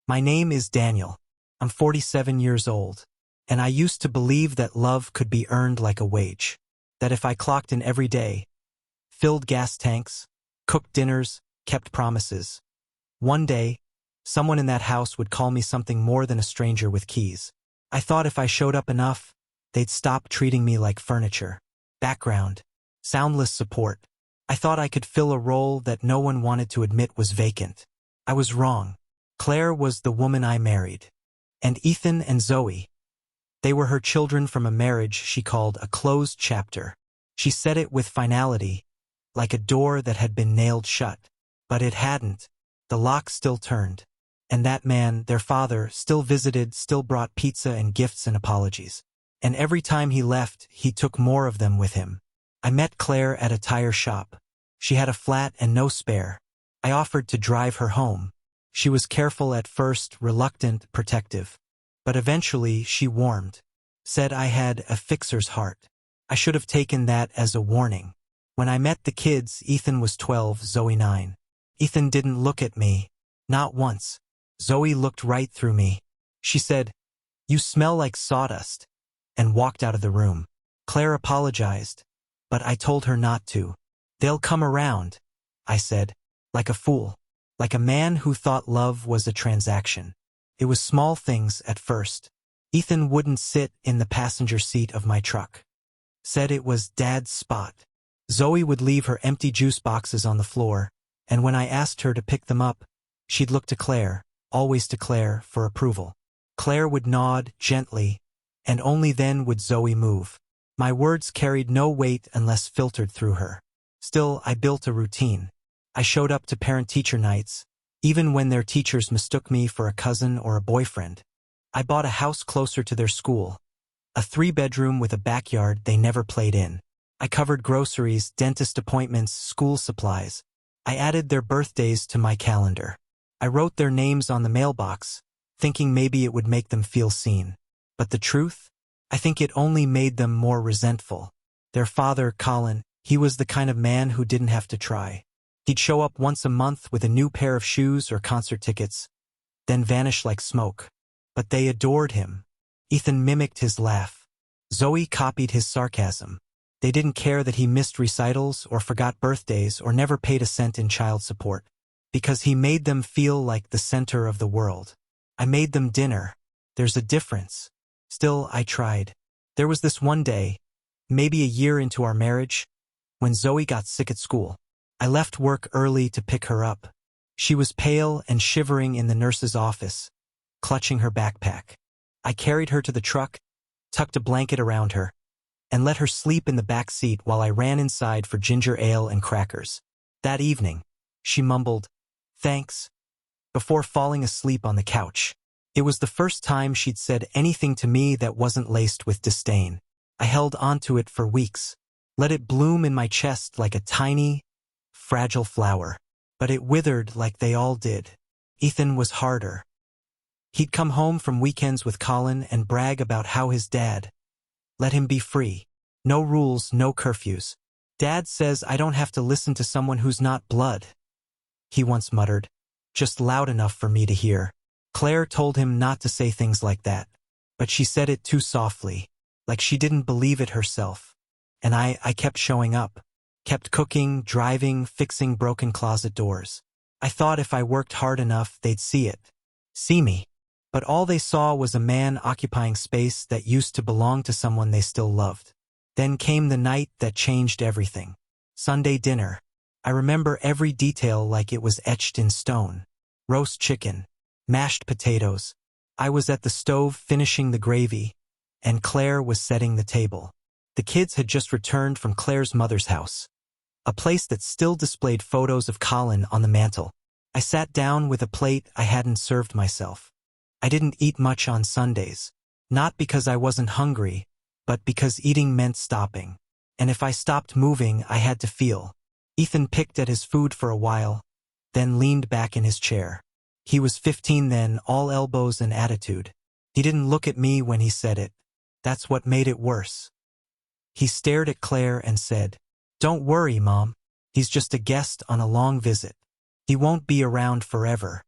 My name is Daniel. I'm 47 years old. And I used to believe that love could be earned like a wage. That if I clocked in every day, filled gas tanks, cooked dinners, kept promises, one day, someone in that house would call me something more than a stranger with keys. I thought if I showed up enough, they'd stop treating me like furniture. Background. Soundless support. I thought I could fill a role that no one wanted to admit was vacant. I was wrong. Claire was the woman I married. And Ethan and Zoe. They were her children from a marriage she called a closed chapter. She said it with finality, like a door that had been nailed shut. But it hadn't. The lock still turned. And that man, their father, still visited, still brought pizza and gifts and apologies. And every time he left, he took more of them with him. I met Claire at a tire shop. She had a flat and no spare. I offered to drive her home. She was careful at first, reluctant, protective. But eventually she warmed. Said I had a fixer's heart. I should have taken that as a warning. When I met the kids, Ethan was 12, Zoe 9. Ethan didn't look at me. Not once. Zoe looked right through me. She said, "You smell like sawdust," and walked out of the room. Claire apologized, but I told her not to. "They'll come around," I said, like a fool, like a man who thought love was a transaction. It was small things at first. Ethan wouldn't sit in the passenger seat of my truck. Said it was Dad's spot. Zoe would leave her empty juice boxes on the floor, and when I asked her to pick them up, she'd look to Claire, always to Claire, for approval. Claire would nod gently, and only then would Zoe move. My words carried no weight unless filtered through her. Still, I built a routine. I showed up to parent-teacher nights, even when their teachers mistook me for a cousin or a boyfriend. I bought a house closer to their school, a 3-bedroom with a backyard they never played in. I covered groceries, dentist appointments, school supplies. I added their birthdays to my calendar. I wrote their names on the mailbox, thinking maybe it would make them feel seen. But the truth? I think it only made them more resentful. Their father, Colin, he was the kind of man who didn't have to try. He'd show up once a month with a new pair of shoes or concert tickets, then vanish like smoke. But they adored him. Ethan mimicked his laugh. Zoe copied his sarcasm. They didn't care that he missed recitals or forgot birthdays or never paid a cent in child support, because he made them feel like the center of the world. I made them dinner. There's a difference. Still, I tried. There was this one day, maybe a year into our marriage, when Zoe got sick at school. I left work early to pick her up. She was pale and shivering in the nurse's office, clutching her backpack. I carried her to the truck, tucked a blanket around her, and let her sleep in the back seat while I ran inside for ginger ale and crackers. That evening, she mumbled, "Thanks," before falling asleep on the couch. It was the first time she'd said anything to me that wasn't laced with disdain. I held onto it for weeks, let it bloom in my chest like a tiny, fragile flower. But it withered like they all did. Ethan was harder. He'd come home from weekends with Colin and brag about how his dad let him be free. No rules, no curfews. "Dad says I don't have to listen to someone who's not blood," he once muttered, just loud enough for me to hear. Claire told him not to say things like that, but she said it too softly, like she didn't believe it herself. And I kept showing up, kept cooking, driving, fixing broken closet doors. I thought if I worked hard enough, they'd see me. But all they saw was a man occupying space that used to belong to someone they still loved. Then came the night that changed everything. Sunday dinner. I remember every detail like it was etched in stone. Roast chicken, mashed potatoes. I was at the stove finishing the gravy, and Claire was setting the table. The kids had just returned from Claire's mother's house, a place that still displayed photos of Colin on the mantel. I sat down with a plate I hadn't served myself. I didn't eat much on Sundays, not because I wasn't hungry, but because eating meant stopping. And if I stopped moving, I had to feel. Ethan picked at his food for a while, then leaned back in his chair. He was 15 then, all elbows and attitude. He didn't look at me when he said it. That's what made it worse. He stared at Claire and said, "Don't worry, Mom. He's just a guest on a long visit. He won't be around forever."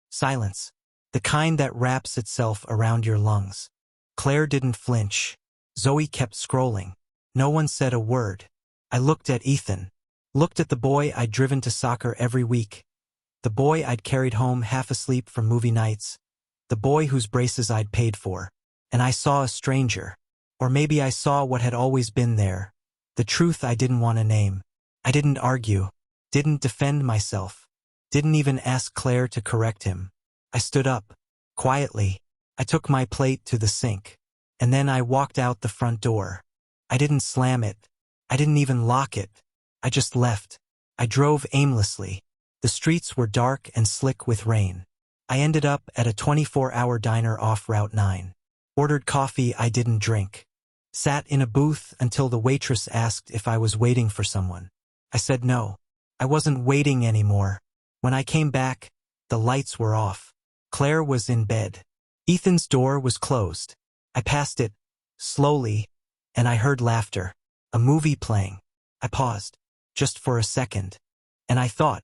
Silence. The kind that wraps itself around your lungs. Claire didn't flinch. Zoe kept scrolling. No one said a word. I looked at Ethan. Looked at the boy I'd driven to soccer every week. The boy I'd carried home half asleep from movie nights. The boy whose braces I'd paid for. And I saw a stranger. Or maybe I saw what had always been there. The truth I didn't want to name. I didn't argue. Didn't defend myself. Didn't even ask Claire to correct him. I stood up. Quietly. I took my plate to the sink. And then I walked out the front door. I didn't slam it. I didn't even lock it. I just left. I drove aimlessly. The streets were dark and slick with rain. I ended up at a 24-hour diner off Route 9. Ordered coffee I didn't drink. Sat in a booth until the waitress asked if I was waiting for someone. I said no. I wasn't waiting anymore. When I came back, the lights were off. Claire was in bed. Ethan's door was closed. I passed it, slowly, and I heard laughter. A movie playing. I paused, just for a second. And I thought,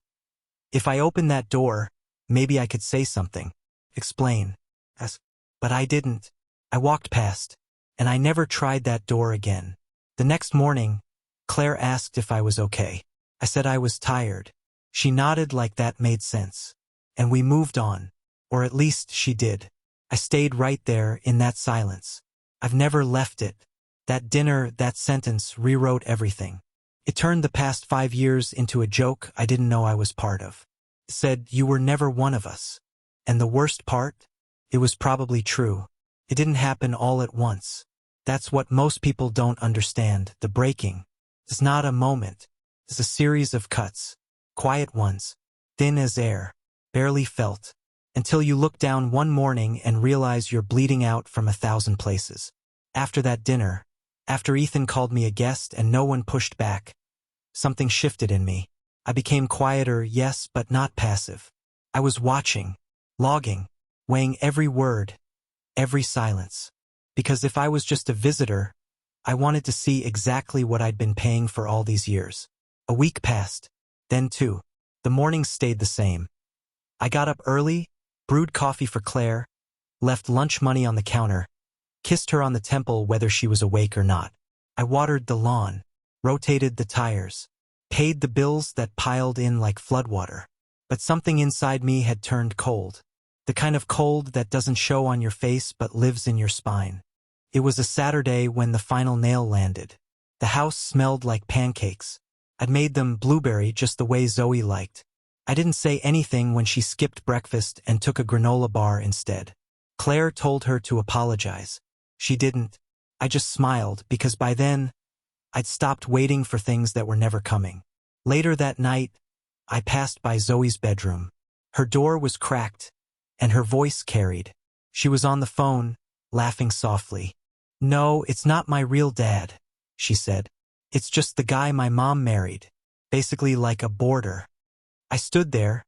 if I opened that door, maybe I could say something. Explain. But I didn't. I walked past. And I never tried that door again. The next morning, Claire asked if I was okay. I said I was tired. She nodded like that made sense. And we moved on. Or at least she did. I stayed right there in that silence. I've never left it. That dinner, that sentence rewrote everything. It turned the past 5 years into a joke I didn't know I was part of. It said, you were never one of us. And the worst part? It was probably true. It didn't happen all at once. That's what most people don't understand. The breaking is not a moment. It's a series of cuts. Quiet ones. Thin as air. Barely felt. Until you look down one morning and realize you're bleeding out from 1,000 places. After that dinner, after Ethan called me a guest and no one pushed back, something shifted in me. I became quieter, yes, but not passive. I was watching, logging, weighing every word, every silence. Because if I was just a visitor, I wanted to see exactly what I'd been paying for all these years. A week passed. Then 2. The mornings stayed the same. I got up early, brewed coffee for Claire, left lunch money on the counter, kissed her on the temple whether she was awake or not. I watered the lawn, rotated the tires, paid the bills that piled in like floodwater. But something inside me had turned cold. The kind of cold that doesn't show on your face but lives in your spine. It was a Saturday when the final nail landed. The house smelled like pancakes. I'd made them blueberry just the way Zoe liked. I didn't say anything when she skipped breakfast and took a granola bar instead. Claire told her to apologize. She didn't. I just smiled because by then, I'd stopped waiting for things that were never coming. Later that night, I passed by Zoe's bedroom. Her door was cracked, and her voice carried. She was on the phone, laughing softly. "No, it's not my real dad," she said. "It's just the guy my mom married, basically like a boarder." I stood there,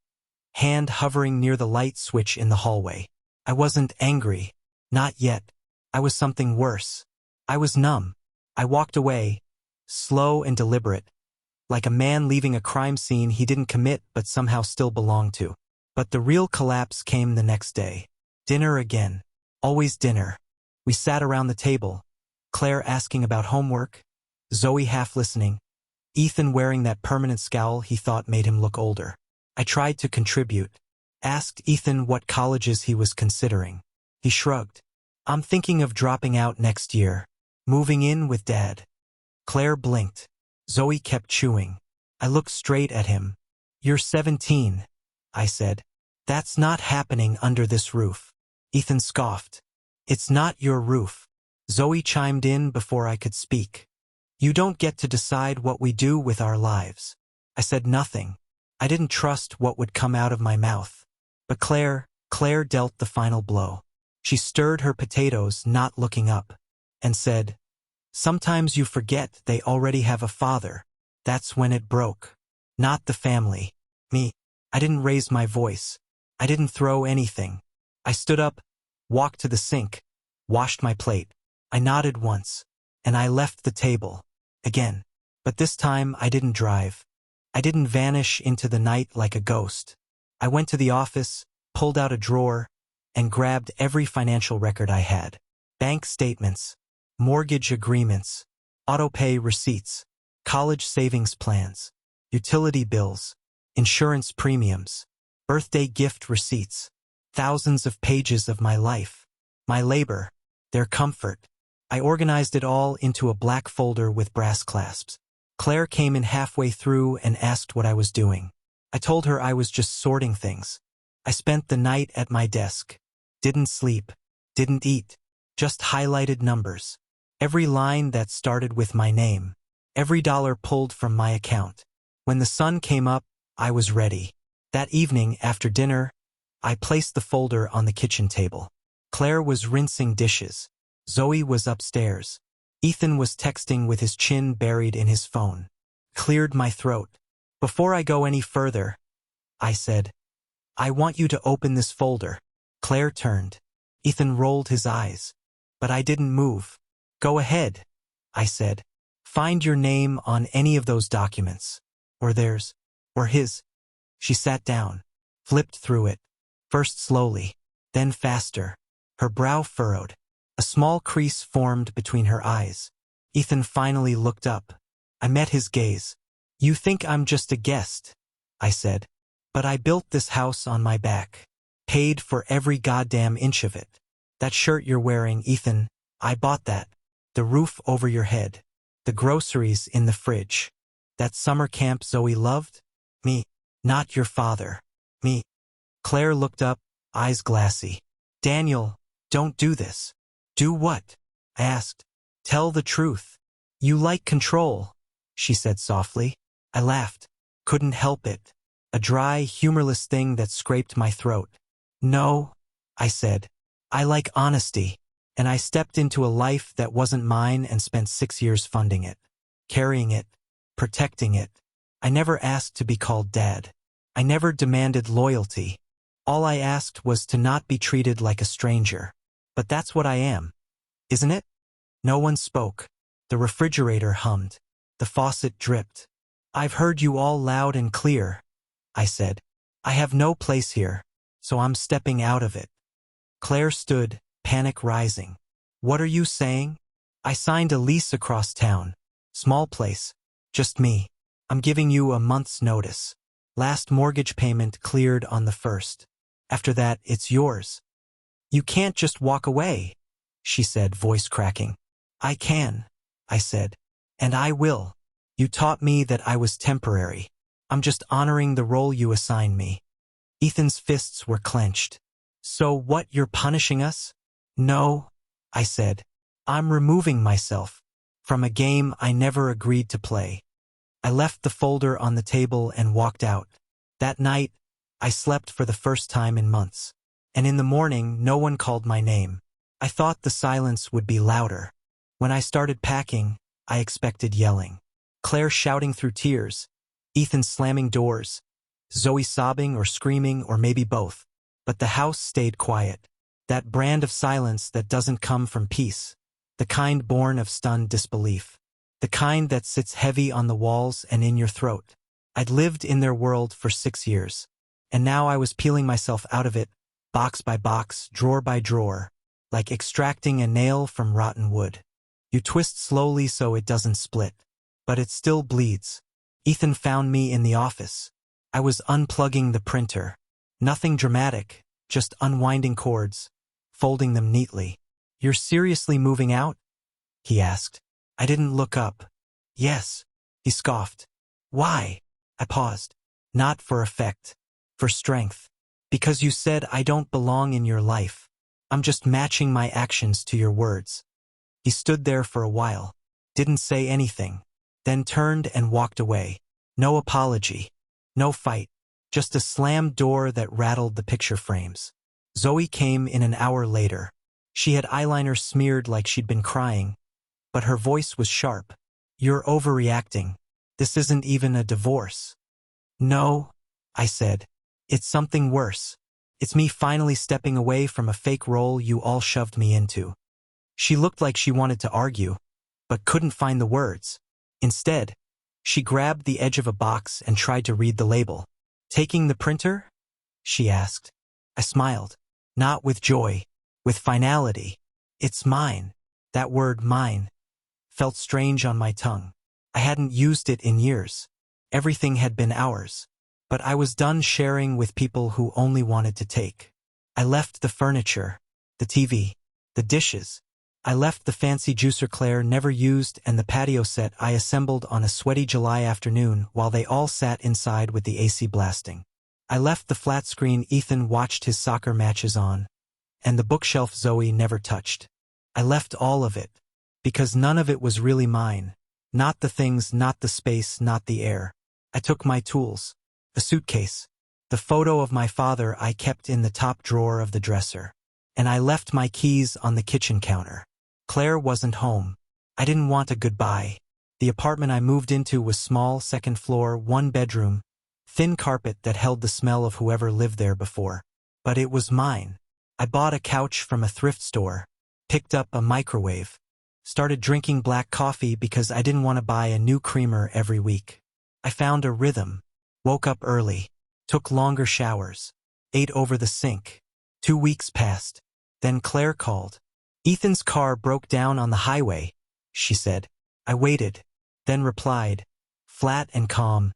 hand hovering near the light switch in the hallway. I wasn't angry. Not yet. I was something worse. I was numb. I walked away, slow and deliberate, like a man leaving a crime scene he didn't commit but somehow still belonged to. But the real collapse came the next day. Dinner again. Always dinner. We sat around the table, Claire asking about homework, Zoe half listening, Ethan wearing that permanent scowl he thought made him look older. I tried to contribute. Asked Ethan what colleges he was considering. He shrugged. "I'm thinking of dropping out next year. Moving in with Dad." Claire blinked. Zoe kept chewing. I looked straight at him. "You're 17, I said. "That's not happening under this roof." Ethan scoffed. "It's not your roof." Zoe chimed in before I could speak. "You don't get to decide what we do with our lives." I said nothing. I didn't trust what would come out of my mouth. But Claire dealt the final blow. She stirred her potatoes, not looking up, and said, "Sometimes you forget they already have a father. That's when it broke. Not the family. Me." I didn't raise my voice. I didn't throw anything. I stood up, walked to the sink, washed my plate. I nodded once, and I left the table. Again. But this time I didn't drive. I didn't vanish into the night like a ghost. I went to the office, pulled out a drawer, and grabbed every financial record I had. Bank statements, mortgage agreements, autopay receipts, college savings plans, utility bills, insurance premiums, birthday gift receipts, thousands of pages of my life, my labor, their comfort. I organized it all into a black folder with brass clasps. Claire came in halfway through and asked what I was doing. I told her I was just sorting things. I spent the night at my desk. Didn't sleep. Didn't eat. Just highlighted numbers. Every line that started with my name. Every dollar pulled from my account. When the sun came up, I was ready. That evening, after dinner, I placed the folder on the kitchen table. Claire was rinsing dishes. Zoe was upstairs. Ethan was texting with his chin buried in his phone. Cleared my throat. Before I go any further, I said, I want you to open this folder. Claire turned. Ethan rolled his eyes. But I didn't move. Go ahead, I said. Find your name on any of those documents. Or theirs. Or his. She sat down. Flipped through it. First slowly. Then faster. Her brow furrowed. A small crease formed between her eyes. Ethan finally looked up. I met his gaze. You think I'm just a guest, I said. But I built this house on my back. Paid for every goddamn inch of it. That shirt you're wearing, Ethan, I bought that. The roof over your head. The groceries in the fridge. That summer camp Zoe loved? Me. Not your father. Me. Claire looked up, eyes glassy. Daniel, don't do this. Do what? I asked. Tell the truth. You like control, she said softly. I laughed. Couldn't help it. A dry, humorless thing that scraped my throat. No, I said. I like honesty. And I stepped into a life that wasn't mine and spent 6 years funding it. Carrying it. Protecting it. I never asked to be called dad. I never demanded loyalty. All I asked was to not be treated like a stranger. But that's what I am. Isn't it? No one spoke. The refrigerator hummed. The faucet dripped. I've heard you all loud and clear, I said. I have no place here, so I'm stepping out of it. Claire stood, panic rising. What are you saying? I signed a lease across town. Small place. Just me. I'm giving you a month's notice. Last mortgage payment cleared on the 1st. After that, it's yours. You can't just walk away, she said, voice cracking. I can, I said. And I will. You taught me that I was temporary. I'm just honoring the role you assigned me. Ethan's fists were clenched. So what, you're punishing us? No, I said. I'm removing myself from a game I never agreed to play. I left the folder on the table and walked out. That night, I slept for the first time in months. And in the morning, no one called my name. I thought the silence would be louder. When I started packing, I expected yelling. Claire shouting through tears. Ethan slamming doors. Zoe sobbing or screaming or maybe both. But the house stayed quiet. That brand of silence that doesn't come from peace. The kind born of stunned disbelief. The kind that sits heavy on the walls and in your throat. I'd lived in their world for 6 years. And now I was peeling myself out of it, box by box, drawer by drawer, like extracting a nail from rotten wood. You twist slowly so it doesn't split. But it still bleeds. Ethan found me in the office. I was unplugging the printer. Nothing dramatic, just unwinding cords, folding them neatly. You're seriously moving out? He asked. I didn't look up. Yes, he scoffed. Why? I paused. Not for effect. For strength. Because you said I don't belong in your life. I'm just matching my actions to your words. He stood there for a while. Didn't say anything. Then turned and walked away. No apology. No fight. Just a slammed door that rattled the picture frames. Zoe came in an hour later. She had eyeliner smeared like she'd been crying. But her voice was sharp. You're overreacting. This isn't even a divorce. No, I said. It's something worse. It's me finally stepping away from a fake role you all shoved me into. She looked like she wanted to argue, but couldn't find the words. Instead, she grabbed the edge of a box and tried to read the label. Taking the printer? She asked. I smiled. Not with joy, with finality. It's mine. That word, mine, felt strange on my tongue. I hadn't used it in years. Everything had been ours. But I was done sharing with people who only wanted to take. I left the furniture, the TV, the dishes. I left the fancy juicer Claire never used and the patio set I assembled on a sweaty July afternoon while they all sat inside with the AC blasting. I left the flat screen Ethan watched his soccer matches on, and the bookshelf Zoe never touched. I left all of it, because none of it was really mine. Not the things, not the space, not the air. I took my tools, a suitcase, the photo of my father I kept in the top drawer of the dresser, and I left my keys on the kitchen counter. Claire wasn't home. I didn't want a goodbye. The apartment I moved into was small, second floor, one bedroom, thin carpet that held the smell of whoever lived there before. But it was mine. I bought a couch from a thrift store, picked up a microwave, started drinking black coffee because I didn't want to buy a new creamer every week. I found a rhythm, woke up early, took longer showers, ate over the sink. 2 weeks passed. Then Claire called. Ethan's car broke down on the highway, she said. I waited, then replied, flat and calm,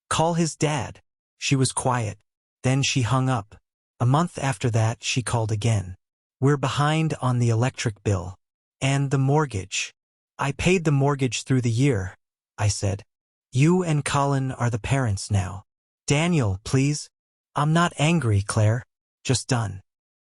call his dad. She was quiet. Then she hung up. A month after that, she called again. We're behind on the electric bill. And the mortgage. I paid the mortgage through the year, I said. You and Colin are the parents now. Daniel, please. I'm not angry, Claire. Just done.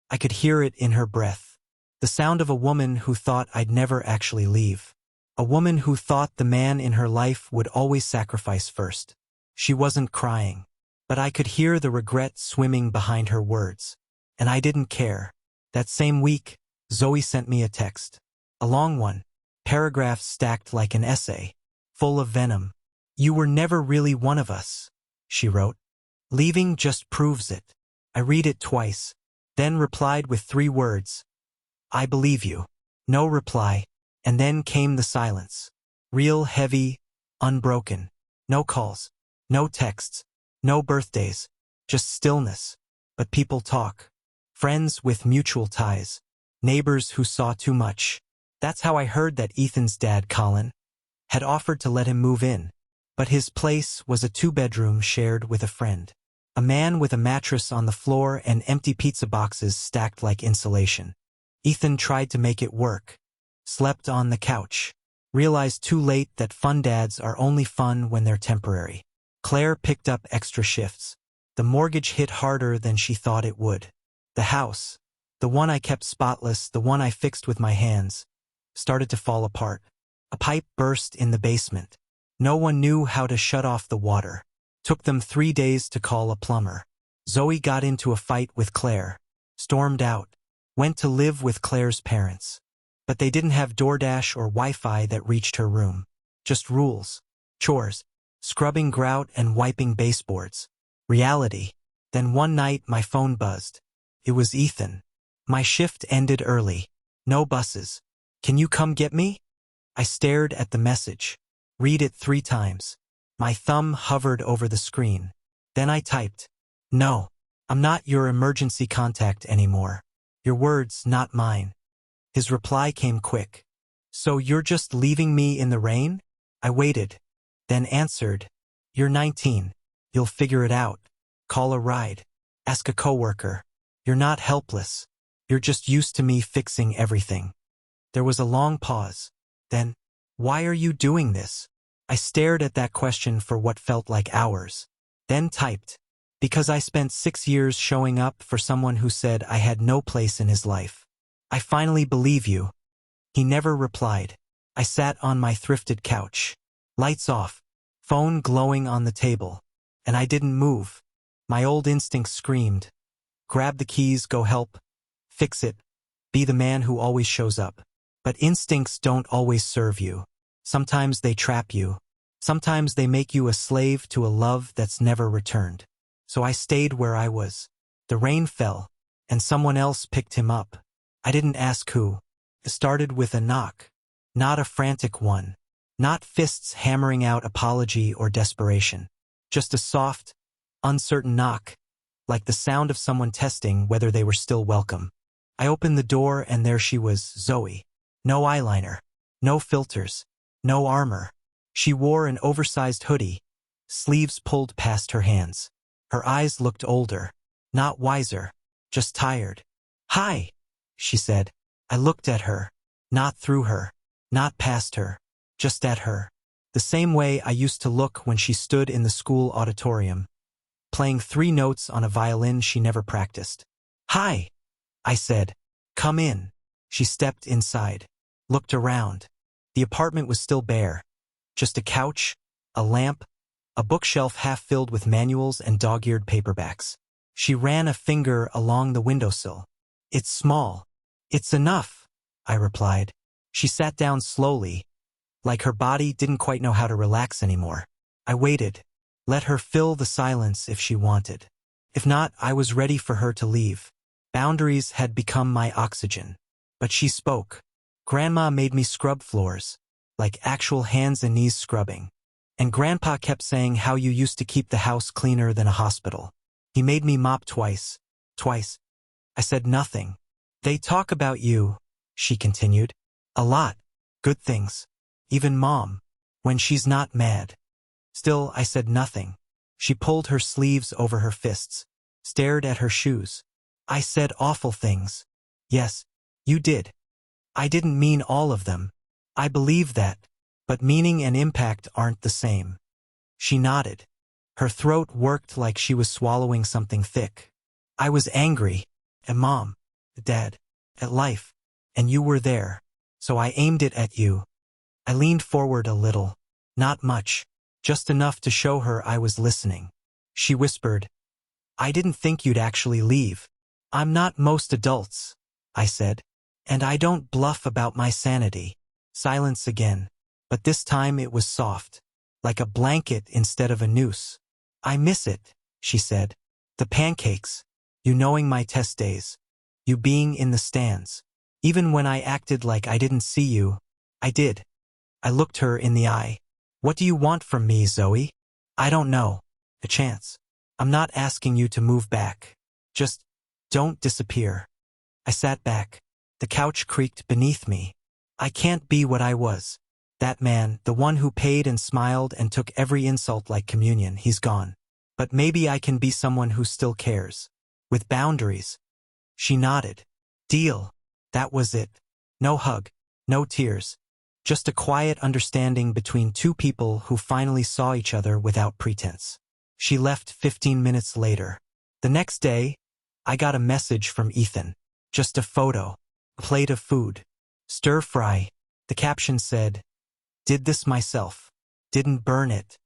I could hear it in her breath. The sound of a woman who thought I'd never actually leave. A woman who thought the man in her life would always sacrifice first. She wasn't crying, but I could hear the regret swimming behind her words. And I didn't care. That same week, Zoe sent me a text. A long one, paragraphs stacked like an essay, full of venom. You were never really one of us, she wrote. Leaving just proves it. I read it twice, then replied with 3 words. I believe you. No reply, and then came the silence. Real heavy, unbroken. No calls, no texts, no birthdays, just stillness. But people talk. Friends with mutual ties. Neighbors who saw too much. That's how I heard that Ethan's dad, Colin, had offered to let him move in. But his place was a 2-bedroom shared with a friend. A man with a mattress on the floor and empty pizza boxes stacked like insulation. Ethan tried to make it work. Slept on the couch. Realized too late that fun dads are only fun when they're temporary. Claire picked up extra shifts. The mortgage hit harder than she thought it would. The house, the one I kept spotless, the one I fixed with my hands, started to fall apart. A pipe burst in the basement. No one knew how to shut off the water. Took them 3 days to call a plumber. Zoe got into a fight with Claire. Stormed out. Went to live with Claire's parents. But they didn't have DoorDash or Wi-Fi that reached her room. Just rules. Chores. Scrubbing grout and wiping baseboards. Reality. Then one night my phone buzzed. It was Ethan. My shift ended early. No buses. Can you come get me? I stared at the message. Read it 3 times. My thumb hovered over the screen. Then I typed. No. I'm not your emergency contact anymore. Your words, not mine. His reply came quick. So you're just leaving me in the rain? I waited. Then answered. You're 19. You'll figure it out. Call a ride. Ask a coworker. You're not helpless. You're just used to me fixing everything. There was a long pause. Then, why are you doing this? I stared at that question for what felt like hours. Then typed. Because I spent 6 years showing up for someone who said I had no place in his life. I finally believe you. He never replied. I sat on my thrifted couch. Lights off. Phone glowing on the table. And I didn't move. My old instinct screamed. Grab the keys, go help. Fix it. Be the man who always shows up. But instincts don't always serve you. Sometimes they trap you. Sometimes they make you a slave to a love that's never returned. So I stayed where I was. The rain fell, and someone else picked him up. I didn't ask who. It started with a knock. Not a frantic one. Not fists hammering out apology or desperation. Just a soft, uncertain knock. like the sound of someone testing whether they were still welcome. I opened the door and there she was, Zoe. No eyeliner, no filters, no armor. She wore an oversized hoodie, sleeves pulled past her hands. Her eyes looked older, not wiser, just tired. "Hi," she said. I looked at her, not through her, not past her, just at her. The same way I used to look when she stood in the school auditorium, playing 3 notes on a violin she never practiced. "Hi," I said. "Come in." She stepped inside, looked around. The apartment was still bare. Just a couch, a lamp, a bookshelf half filled with manuals and dog-eared paperbacks. She ran a finger along the windowsill. "It's small." "It's enough," I replied. She sat down slowly, like her body didn't quite know how to relax anymore. I waited, let her fill the silence if she wanted. If not, I was ready for her to leave. Boundaries had become my oxygen. But she spoke. "Grandma made me scrub floors, like actual hands and knees scrubbing. And Grandpa kept saying how you used to keep the house cleaner than a hospital. He made me mop twice. Twice." I said nothing. "They talk about you," she continued. "A lot. Good things. Even Mom, when she's not mad." Still, I said nothing. She pulled her sleeves over her fists, stared at her shoes. "I said awful things." "Yes, you did. I didn't mean all of them. I believe that. But meaning and impact aren't the same." She nodded. Her throat worked like she was swallowing something thick. "I was angry. At Mom. At Dad. At life. And you were there. So I aimed it at you." I leaned forward a little. Not much. Just enough to show her I was listening. She whispered, "I didn't think you'd actually leave." "I'm not most adults," I said. "And I don't bluff about my sanity." Silence again. But this time it was soft, like a blanket instead of a noose. "I miss it," she said. "The pancakes. You knowing my test days. You being in the stands. Even when I acted like I didn't see you, I did." I looked her in the eye. "What do you want from me, Zoe?" "I don't know. A chance. I'm not asking you to move back. Just don't disappear." I sat back. The couch creaked beneath me. "I can't be what I was. That man, the one who paid and smiled and took every insult like communion, he's gone. But maybe I can be someone who still cares. With boundaries." She nodded. "Deal." That was it. No hug. No tears. Just a quiet understanding between 2 people who finally saw each other without pretense. She left 15 minutes later. The next day, I got a message from Ethan. Just a photo. A plate of food. Stir fry. The caption said, "Did this myself. Didn't burn it."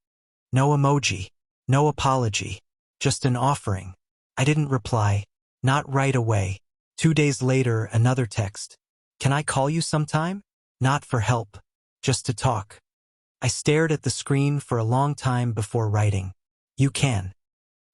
No emoji. No apology. Just an offering. I didn't reply. Not right away. 2 days later, another text. "Can I call you sometime? Not for help. Just to talk." I stared at the screen for a long time before writing. "You can."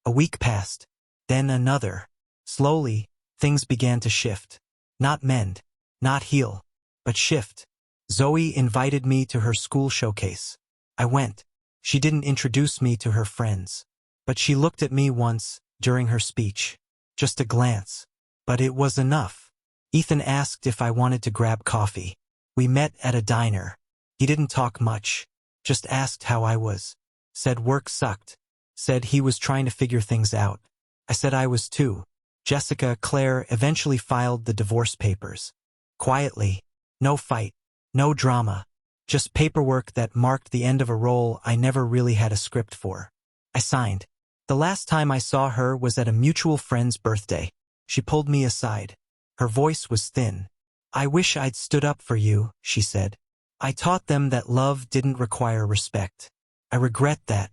A week passed. Then another. Slowly, things began to shift. Not mend. Not heal. But shift. Zoe invited me to her school showcase. I went. She didn't introduce me to her friends. But she looked at me once, during her speech. Just a glance. But it was enough. Ethan asked if I wanted to grab coffee. We met at a diner. He didn't talk much. Just asked how I was. Said work sucked. Said he was trying to figure things out. I said I was too. Jessica, Claire eventually filed the divorce papers. Quietly. No fight. No drama. Just paperwork that marked the end of a role I never really had a script for. I signed. The last time I saw her was at a mutual friend's birthday. She pulled me aside. Her voice was thin. "I wish I'd stood up for you," she said. "I taught them that love didn't require respect. I regret that."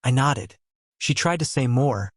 I nodded. She tried to say more,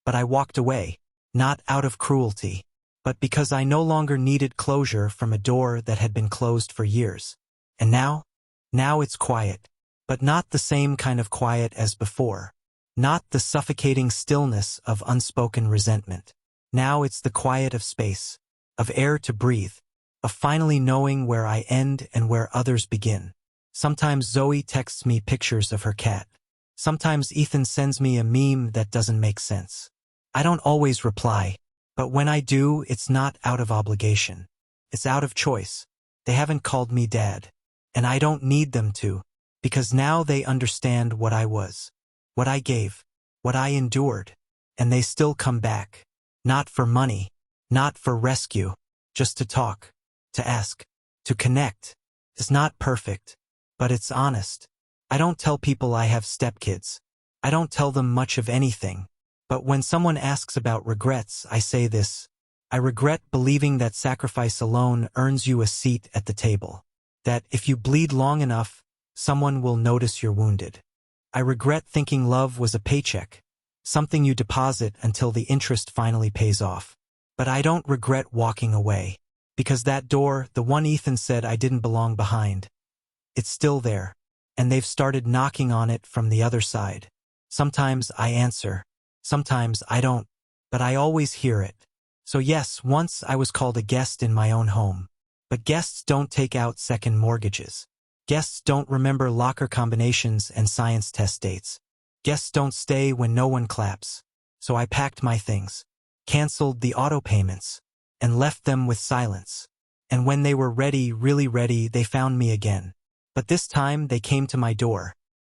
but I walked away, not out of cruelty, but because I no longer needed closure from a door that had been closed for years. And now it's quiet, but not the same kind of quiet as before. Not the suffocating stillness of unspoken resentment. Now it's the quiet of space, of air to breathe, of finally knowing where I end and where others begin. Sometimes Zoe texts me pictures of her cat. Sometimes Ethan sends me a meme that doesn't make sense. I don't always reply, but when I do, it's not out of obligation. It's out of choice. They haven't called me dad. And I don't need them to, because now they understand what I was, what I gave, what I endured, and they still come back. Not for money, not for rescue, just to talk, to ask, to connect. It's not perfect, but it's honest. I don't tell people I have stepkids. I don't tell them much of anything. But when someone asks about regrets, I say this: I regret believing that sacrifice alone earns you a seat at the table. That if you bleed long enough, someone will notice you're wounded. I regret thinking love was a paycheck, something you deposit until the interest finally pays off. But I don't regret walking away, because that door, the one Ethan said I didn't belong behind, it's still there, and they've started knocking on it from the other side. Sometimes I answer, sometimes I don't, but I always hear it. So yes, once I was called a guest in my own home. But guests don't take out second mortgages. Guests don't remember locker combinations and science test dates. Guests don't stay when no one claps. So I packed my things, canceled the Autopayments, and left them with silence. And when they were ready, really ready, they found me again. But this time they came to my door,